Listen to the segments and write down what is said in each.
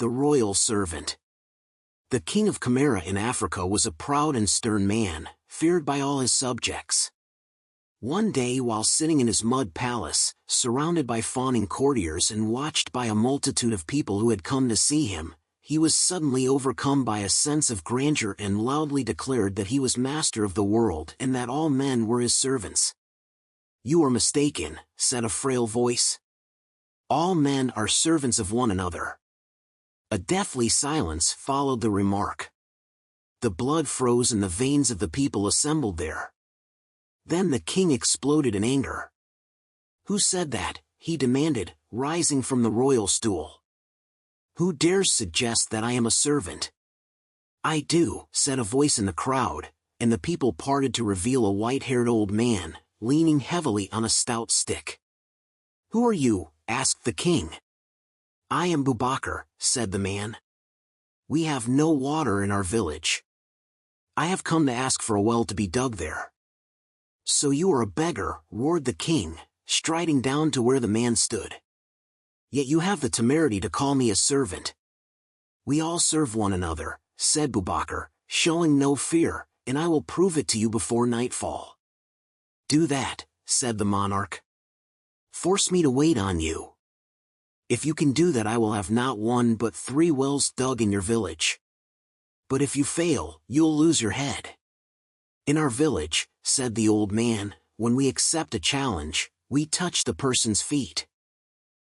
The royal servant. The king of Camara in Africa was a proud and stern man, feared by all his subjects. One day while sitting in his mud palace, surrounded by fawning courtiers and watched by a multitude of people who had come to see him, he was suddenly overcome by a sense of grandeur and loudly declared that he was master of the world and that all men were his servants. "You are mistaken," said a frail voice. "All men are servants of one another." A deathly silence followed the remark. The blood froze in the veins of the people assembled there. Then the king exploded in anger. "Who said that?" he demanded, rising from the royal stool. "Who dares suggest that I am a servant?" "I do," said a voice in the crowd, and the people parted to reveal a white-haired old man, leaning heavily on a stout stick. "Who are you?" asked the king. "I am Boubacar," said the man. "We have no water in our village. I have come to ask for a well to be dug there." "So you are a beggar," roared the king, striding down to where the man stood. "Yet you have the temerity to call me a servant." "We all serve one another," said Boubacar, showing no fear, "and I will prove it to you before nightfall." "Do that," said the monarch. "Force me to wait on you. If you can do that, I will have not one but 3 wells dug in your village. But if you fail, you'll lose your head." "In our village," said the old man, "when we accept a challenge, we touch the person's feet."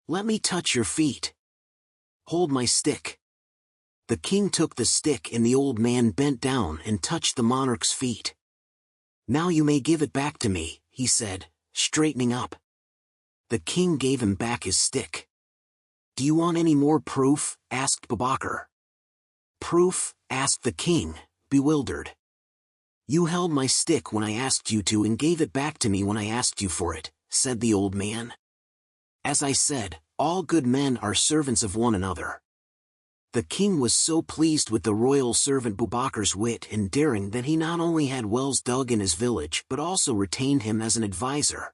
"Let me touch your feet." "Hold my stick." The king took the stick and the old man bent down and touched the monarch's feet. "Now you may give it back to me," he said, straightening up. The king gave him back his stick. "Do you want any more proof?" asked Boubacar. "Proof?" asked the king, bewildered. "You held my stick when I asked you to and gave it back to me when I asked you for it," said the old man. "As I said, all good men are servants of one another." The king was so pleased with the royal servant Boubacar's wit and daring that he not only had wells dug in his village but also retained him as an advisor.